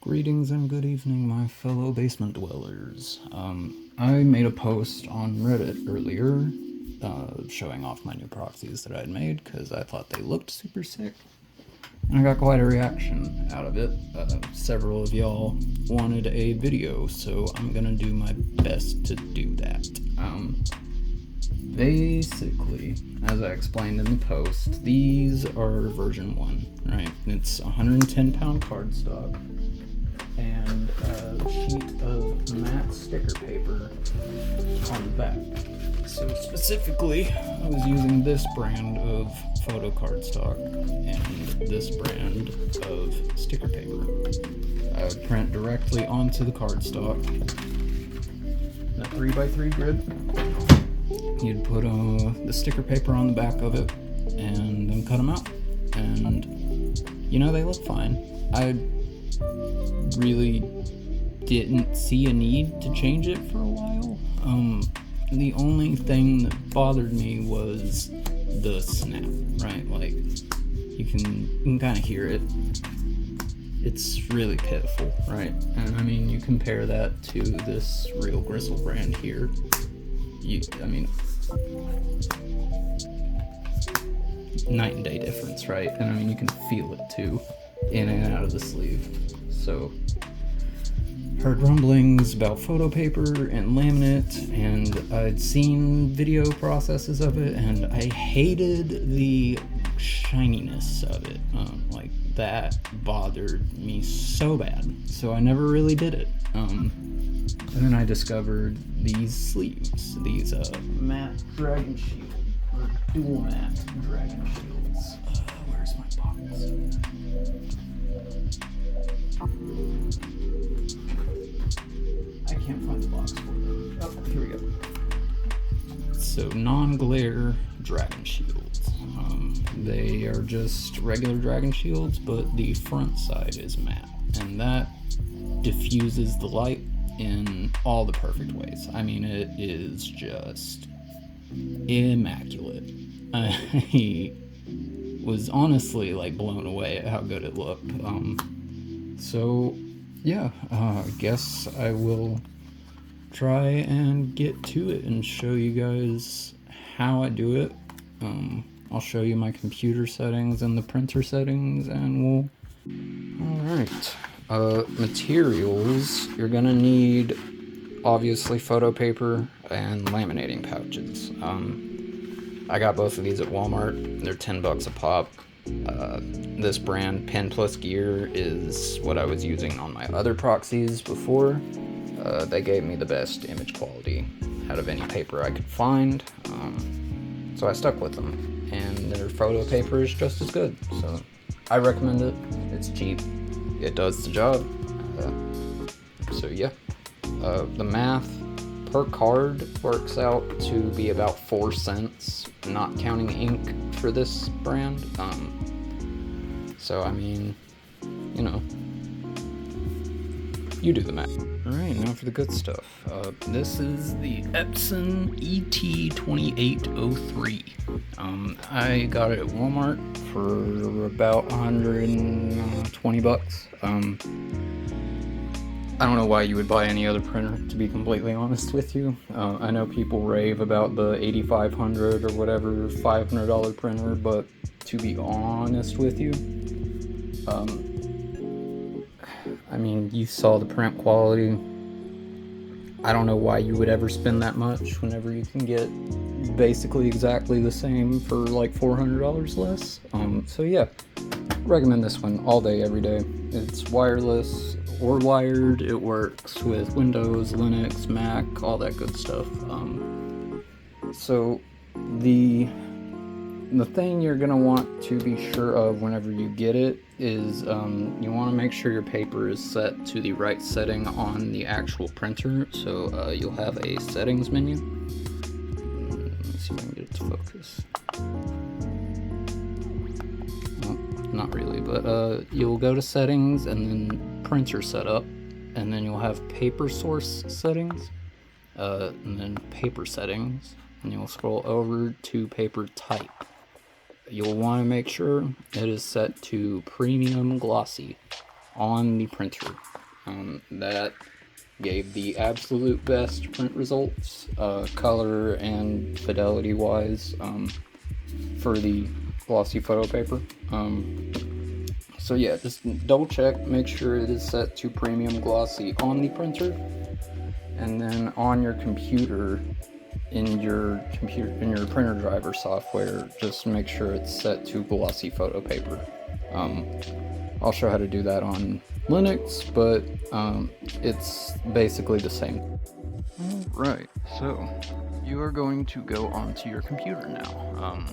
Greetings and good evening, my fellow basement dwellers. I made a post on Reddit earlier showing off my new proxies that I'd made because I thought they looked super sick. And I got quite a reaction out of it. Several of y'all wanted a video, so I'm gonna do my best to do that. Basically, as I explained in the post, these are version 1, right? It's 110 pound cardstock and a sheet of matte sticker paper on the back. So specifically, I was using this brand of photo cardstock and this brand of sticker paper. I would print directly onto the cardstock in a 3x3 grid. You'd put the sticker paper on the back of it and then cut them out. And, you know, they look fine. I really didn't see a need to change it for a while. The only thing that bothered me was the snap, right? Like, you can kind of hear it. It's really pitiful, right? And I mean, you compare that to this Real Gristle brand here. Night and day difference, right? And I mean, you can feel it too, in and out of the sleeve. So, heard rumblings about photo paper and laminate, and I'd seen video processes of it, and I hated the shininess of it. Like, that bothered me so bad, so I never really did it. And then I discovered these sleeves, these matte dragon shield, or dual matte dragon shields. Where's my box? I can't find the box for them. Oh, here we go. So, non-glare dragon shields. They are just regular dragon shields, but the front side is matte, and that diffuses the light in all the perfect ways. I mean, it is just immaculate. I was honestly like blown away at how good it looked. So yeah, I guess I will try and get to it and show you guys how I do it. I'll show you my computer settings and the printer settings, and alright. Materials, you're gonna need obviously photo paper and laminating pouches. I got both of these at Walmart. They're $10 a pop. This brand, Pen Plus Gear, is what I was using on my other proxies before. They gave me the best image quality out of any paper I could find, so I stuck with them. And their photo paper is just as good, so I recommend it. It's cheap. It does the job. So yeah, the math per card works out to be about 4 cents, not counting ink for this brand. So I mean, you know, you do the math. Alright, now for the good stuff. This is the Epson ET2803. I got it at Walmart for about $120. I don't know why you would buy any other printer, to be completely honest with you. I know people rave about the 8500 or whatever $500 printer, but to be honest with you, I mean, you saw the print quality. I don't know why you would ever spend that much whenever you can get basically exactly the same for like $400 less. So yeah, recommend this one all day, every day. It's wireless or wired. It works with Windows, Linux, Mac, all that good stuff. So the thing you're gonna want to be sure of whenever you get it is you want to make sure your paper is set to the right setting on the actual printer. So you'll have a settings menu. Let's see if I can get it to focus. Well, not really, but you'll go to settings and then printer setup, and then you'll have paper source settings, and then paper settings, and you'll scroll over to paper type. You'll want to make sure it is set to premium glossy on the printer. That gave the absolute best print results, color and fidelity wise, for the glossy photo paper. So yeah, just double check, make sure it is set to premium glossy on the printer, and then on your computer, in your printer driver software, just make sure it's set to glossy photo paper. I'll show how to do that on Linux, but it's basically the same. Alright, so you are going to go onto your computer now.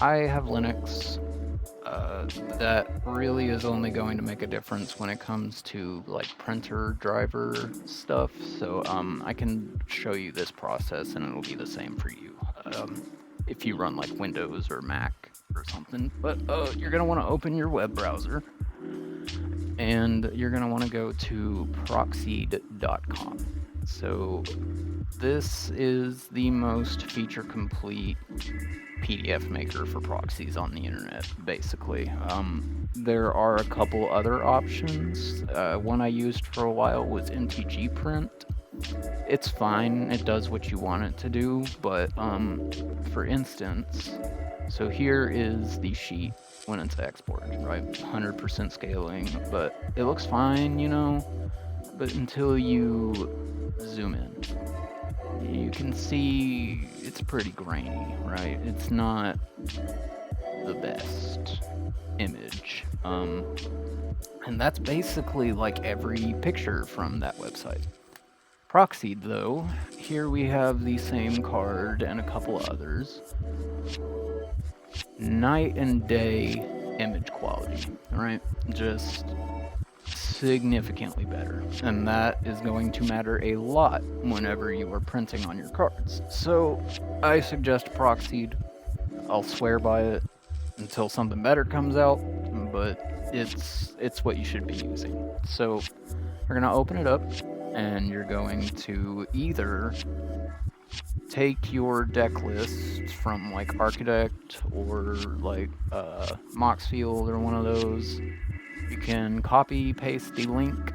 I have Linux. That really is only going to make a difference when it comes to like printer driver stuff. So I can show you this process and it'll be the same for you if you run like Windows or Mac or something. But you're gonna want to open your web browser and you're gonna want to go to proxxied.com. So this is the most feature complete PDF maker for proxies on the internet, basically. There are a couple other options. One I used for a while was MTG print. It's fine, it does what you want it to do, but for instance, so here is the sheet when it's exported, right? 100% scaling, but it looks fine, you know, but until you zoom in, you can see it's pretty grainy, right? It's not the best image. And that's basically like every picture from that website. Proxied though, here we have the same card and a couple others. Night and day image quality, right? Just significantly better, and that is going to matter a lot whenever you are printing on your cards. So I suggest Proxied. I'll swear by it until something better comes out, but it's what you should be using. So we're gonna open it up, and you're going to either take your deck list from like Architect or like Moxfield or one of those. You can copy paste the link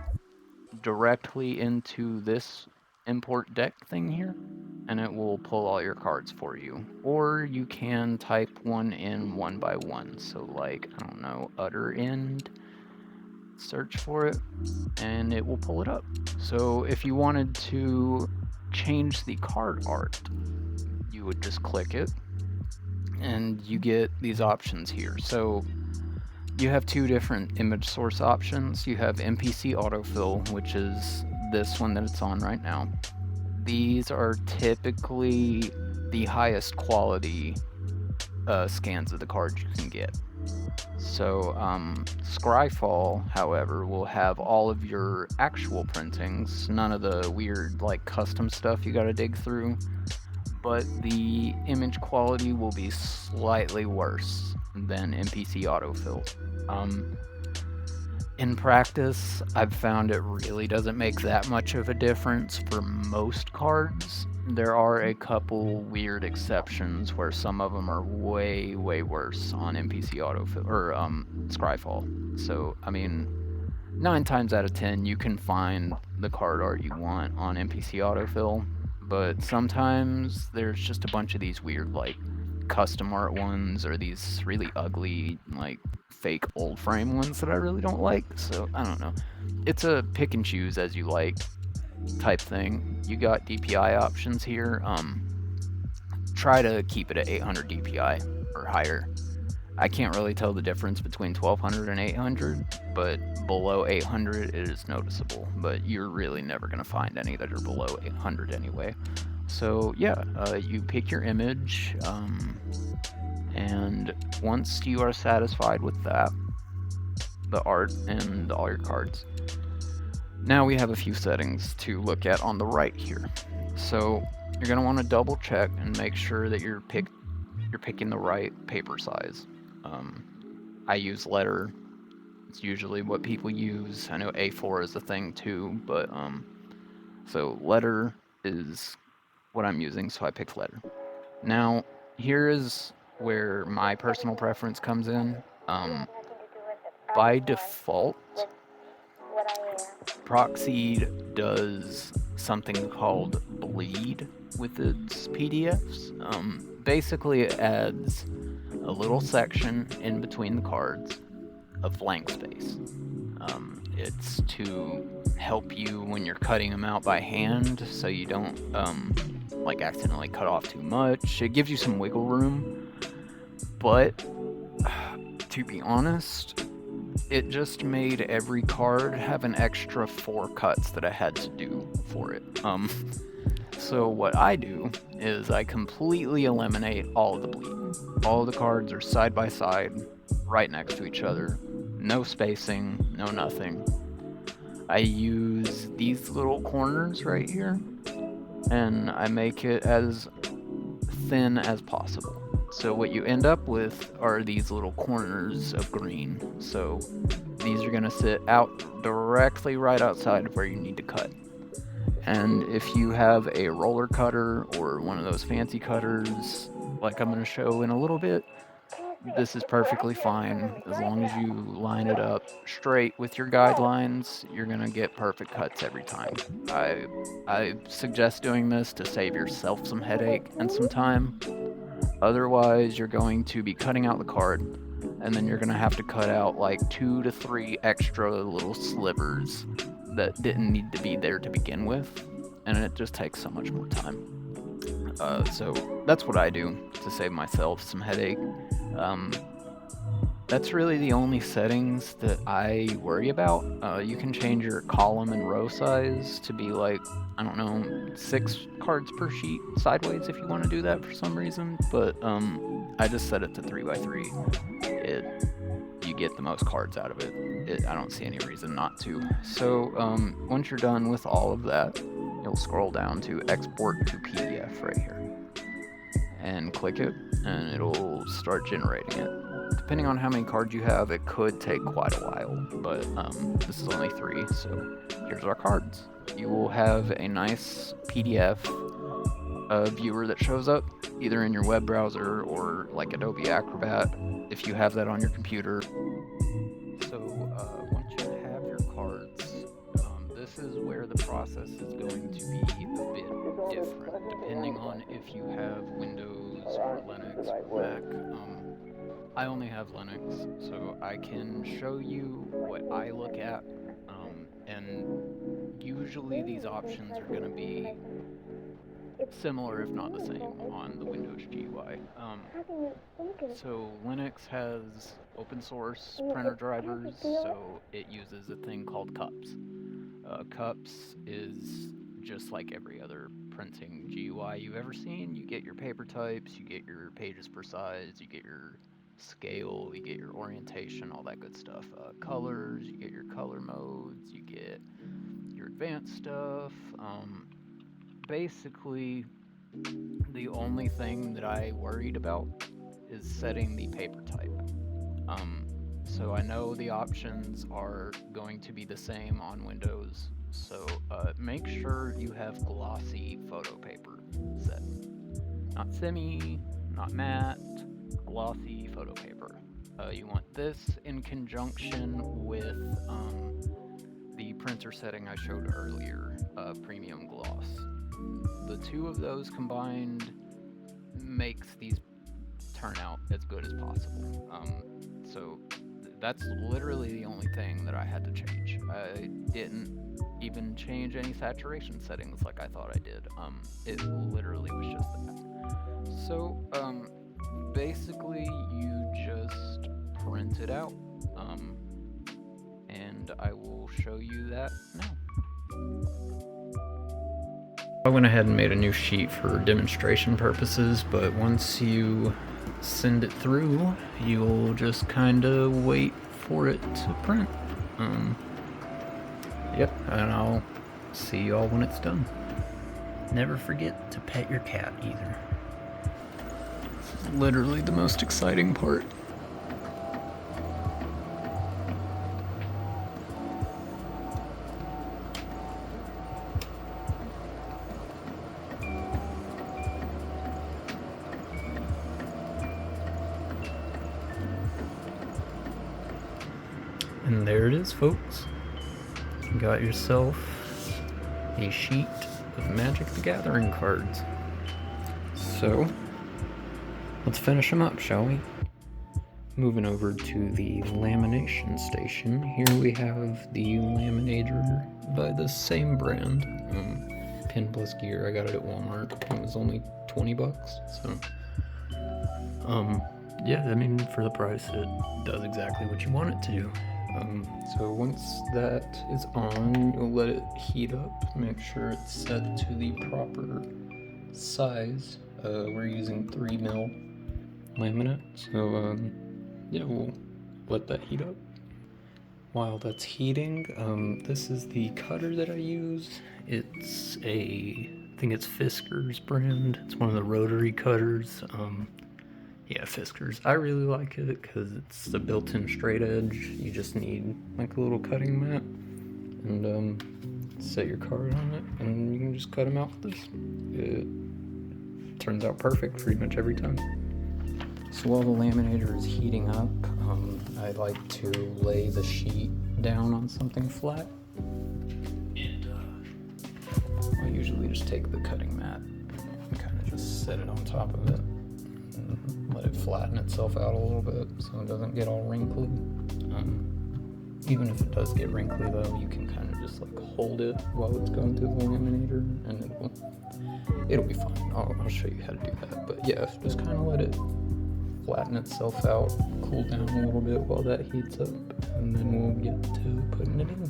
directly into this import deck thing here, and it will pull all your cards for you. Or you can type one in one by one. So like, I don't know, utter end, search for it, and it will pull it up. So if you wanted to change the card art, you would just click it, and you get these options here. So you have two different image source options. You have MPC autofill, which is this one that it's on right now. These are typically the highest quality scans of the cards you can get. So Scryfall, however, will have all of your actual printings, none of the weird like custom stuff you gotta dig through, but the image quality will be slightly worse than MPC autofill. In practice, I've found it really doesn't make that much of a difference for most cards. There are a couple weird exceptions where some of them are way, way worse on MPC autofill or Scryfall. So, I mean, 9 times out of 10, you can find the card art you want on MPC autofill, but sometimes there's just a bunch of these weird, like, custom art ones or these really ugly, like, fake old frame ones that I really don't like. So, I don't know. It's a pick and choose as you like type thing. You got DPI options here. Try to keep it at 800 DPI or higher. I can't really tell the difference between 1200 and 800, but below 800 it is noticeable. But you're really never going to find any that are below 800 anyway. So yeah, you pick your image, and once you are satisfied with that, the art and all your cards, now we have a few settings to look at on the right here. So you're going to want to double check and make sure that you're picking the right paper size. I use letter. It's usually what people use. I know A4 is a thing too, but so letter is what I'm using, so I picked letter. Now, here is where my personal preference comes in. By default, Proxied does something called bleed with its PDFs. Basically, it adds a little section in between the cards of blank space. It's to help you when you're cutting them out by hand, so you don't like accidentally cut off too much. It gives you some wiggle room, but to be honest, it just made every card have an extra 4 cuts that I had to do for it. So what I do is I completely eliminate all of the bleed. All the cards are side by side, right next to each other. No spacing, no nothing. I use these little corners right here, and I make it as thin as possible. So what you end up with are these little corners of green. So these are going to sit out directly right outside of where you need to cut. And if you have a roller cutter or one of those fancy cutters, like I'm going to show in a little bit, this is perfectly fine. As long as you line it up straight with your guidelines, you're going to get perfect cuts every time. I suggest doing this to save yourself some headache and some time. Otherwise, you're going to be cutting out the card, and then you're going to have to cut out like 2 to 3 extra little slivers that didn't need to be there to begin with, and it just takes so much more time. So that's what I do to save myself some headache. That's really the only settings that I worry about. You can change your column and row size to be like, I don't know, 6 cards per sheet sideways if you want to do that for some reason, but I just set it to 3 by 3. You get the most cards out of it. I don't see any reason not to. So once you're done with all of that, you'll scroll down to export to PDF right here and click it, and it'll start generating it. Depending on how many cards you have, it could take quite a while, but this is only 3, so here's our cards. You will have a nice PDF viewer that shows up either in your web browser or like Adobe Acrobat if you have that on your computer. So once you have your cards, this is where the process is going to be a bit different depending on if you have Windows or Linux or Mac. I only have Linux, so I can show you what I look at, and usually these options are going to be similar, if not the same, on the Windows GUI. So Linux has open source printer drivers, so it uses a thing called Cups. Cups is just like every other printing GUI you've ever seen. You get your paper types, you get your pages per size, you get your scale, you get your orientation, all that good stuff. Colors, you get your color modes, you get your advanced stuff. Basically, the only thing that I worried about is setting the paper type. So I know the options are going to be the same on Windows, so make sure you have glossy photo paper set. Not semi, not matte, glossy photo paper. You want this in conjunction with the printer setting I showed earlier, premium gloss. The two of those combined makes these turn out as good as possible. So that's literally the only thing that I had to change. I didn't even change any saturation settings like I thought I did. It literally was just that. So basically you just print it out, and I will show you that now. I went ahead and made a new sheet for demonstration purposes, but once you send it through, you'll just kind of wait for it to print. Yep, and I'll see you all when it's done. Never forget to pet your cat either. This is literally the most exciting part. And there it is, folks. you got yourself a sheet of Magic the Gathering cards. So, let's finish them up, shall we? Moving over to the lamination station, here we have the Laminator by the same brand. Pin Plus Gear, I got it at Walmart. It was only 20 bucks, so... yeah, I mean, for the price, it does exactly what you want it to do. So once that is on, you'll let it heat up. Make sure it's set to the proper size. We're using 3mm laminate, so yeah, we'll let that heat up. While that's heating, this is the cutter that I use. It's I think it's Fisker's brand. It's one of the rotary cutters. Yeah, Fisker's. I really like it because it's a built-in straight edge. You just need like a little cutting mat and set your card on it, and you can just cut them out with this. It turns out perfect pretty much every time. So while the laminator is heating up, I like to lay the sheet down on something flat. And I usually just take the cutting mat and kind of just set it on top of it. Let it flatten itself out a little bit so it doesn't get all wrinkly. Even if it does get wrinkly though, you can kind of just like hold it while it's going through the laminator and it'll be fine. I'll show you how to do that. But yeah, just kind of let it flatten itself out, cool down a little bit while that heats up, and then we'll get to putting it in.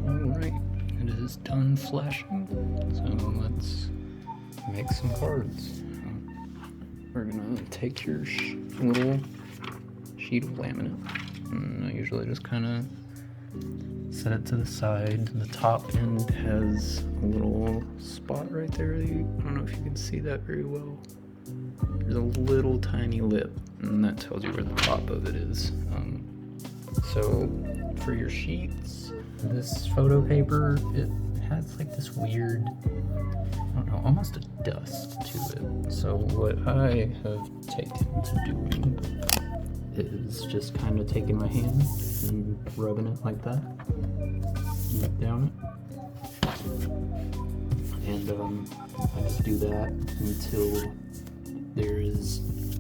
Alright, it is done flashing, so let's make some cards. We're gonna take your little sheet of laminate, and I usually just kind of set it to the side. The top end has a little spot right there. I don't know if you can see that very well. There's a little tiny lip, and that tells you where the top of it is. So for your sheets, this photo paper, it has like this weird, I don't know, almost a dust to it. So what I have taken to doing is just kind of taking my hand and rubbing it like that, down it, and I just do that until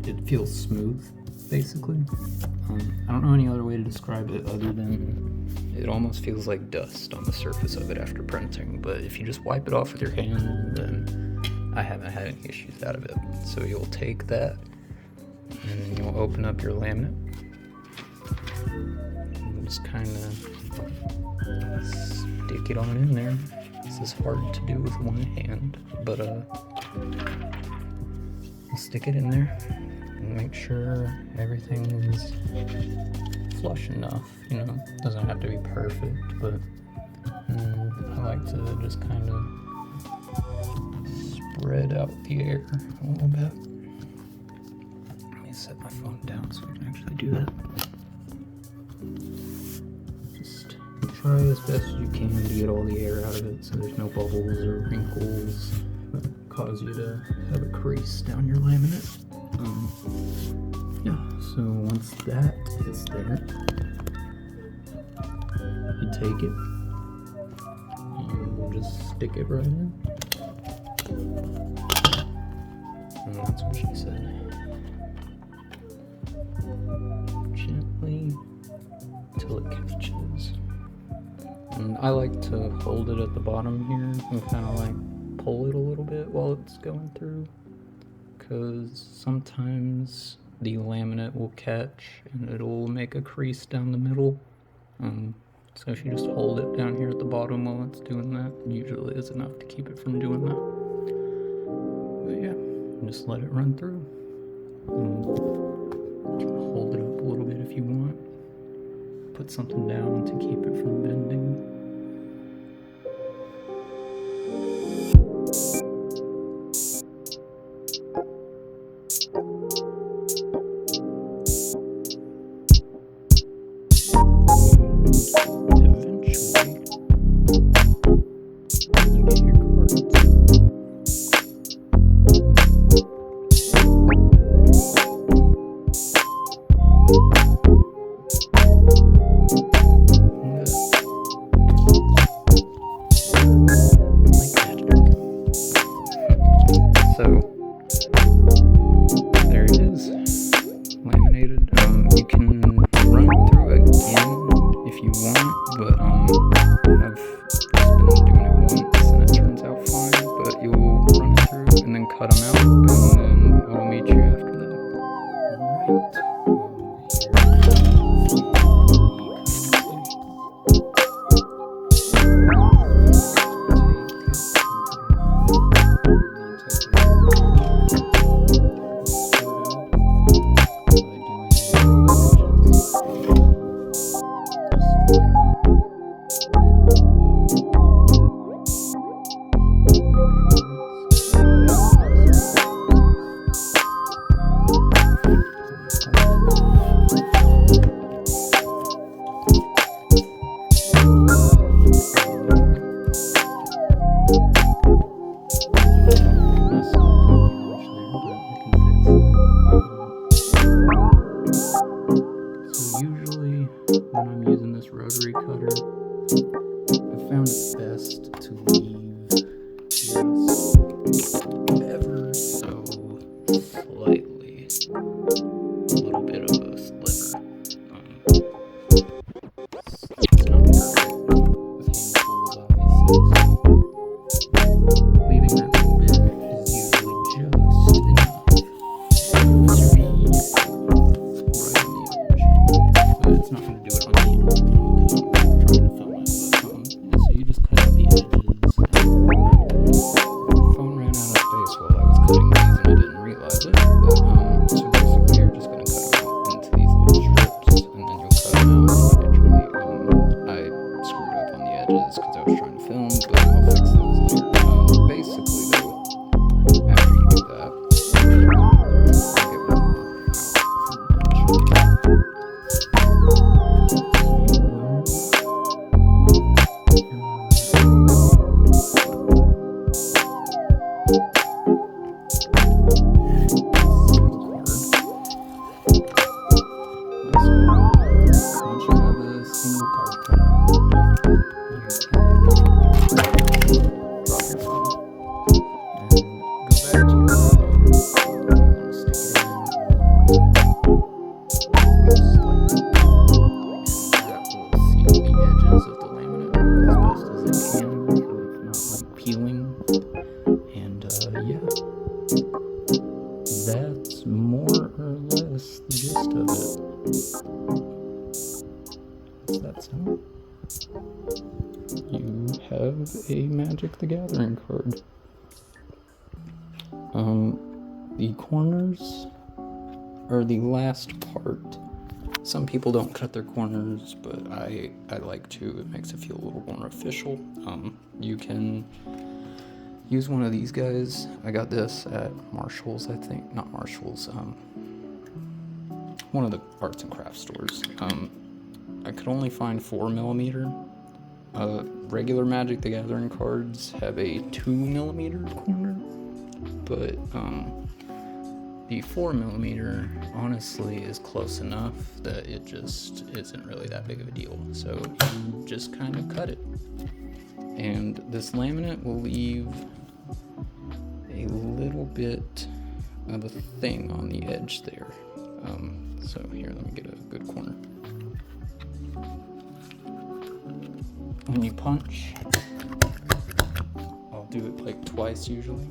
it feels smooth, basically. I don't know any other way to describe it other than it almost feels like dust on the surface of it after printing, but if you just wipe it off with your hand, then I haven't had any issues out of it. So you'll take that, and then you'll open up your laminate, and just kind of stick it on in there. This is hard to do with one hand, but stick it in there and make sure everything is flush enough, you know, doesn't have to be perfect, but I like to just kind of spread out the air a little bit. Let me set my phone down so I can actually do that. Just try as best as you can to get all the air out of it so there's no bubbles or wrinkles that cause you to have a crease down your laminate. Yeah, so once that is there, you take it and we'll just stick it right in. And that's what she said. Gently till it catches. And I like to hold it at the bottom here and kind of like pull it a little bit while it's going through, because sometimes the laminate will catch and it'll make a crease down the middle. So if you just hold it down here at the bottom while it's doing that, usually is enough to keep it from doing that. But yeah, just let it run through. You can hold it up a little bit if you want. Put something down to keep it from bending. but I've just been doing it once and it turns out fine. But you'll run it through and then cut them out, and then I'll meet you after that. Alright. When I'm using this rotary cutter, I found it best to leave just ever so slightly a little bit of a sliver. It's not perfect with handfuls, obviously. So leaving that little bit is usually just enough to be right on the edge. But it's not going to do it on camera because I'm trying to film it. But yeah, so you just cut out the edges. My phone ran out of space while I was cutting these and I didn't realize it. But so basically you're just going to cut them out into these little strips and then you'll cut them out individually. I screwed up on the edges because I was trying to film, but I'll fix those later. Basically though, after you do that, I'll get one more out from the edge. Yeah, that's more or less the gist of it. Does that sound? You have a Magic the Gathering card. The corners are the last part. Some people don't cut their corners, but I like to. It makes it feel a little more official. You can use one of these guys. I got this at Marshall's, I think. Not Marshall's. One of the arts and crafts stores. I could only find 4mm. Regular Magic the Gathering cards have a 2mm corner, but the 4mm honestly is close enough that it just isn't really that big of a deal. So you just kind of cut it. And this laminate will leave a little bit of a thing on the edge there. So here, let me get a good corner. When you punch, I'll do it like twice usually,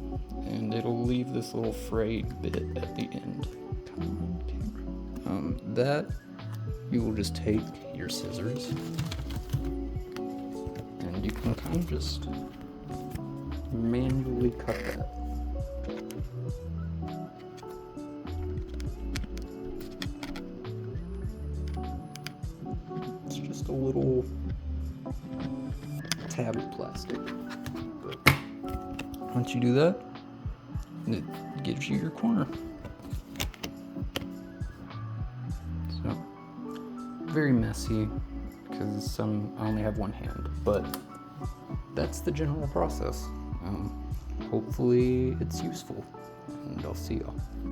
and it'll leave this little frayed bit at the end. Come on, camera. That you will just take your scissors and you can kind of just manually cut that. It's just a little tab of plastic, but once you do that, it gives you your corner. So very messy because I only have one hand, but that's the general process. Hopefully it's useful, and I'll see y'all.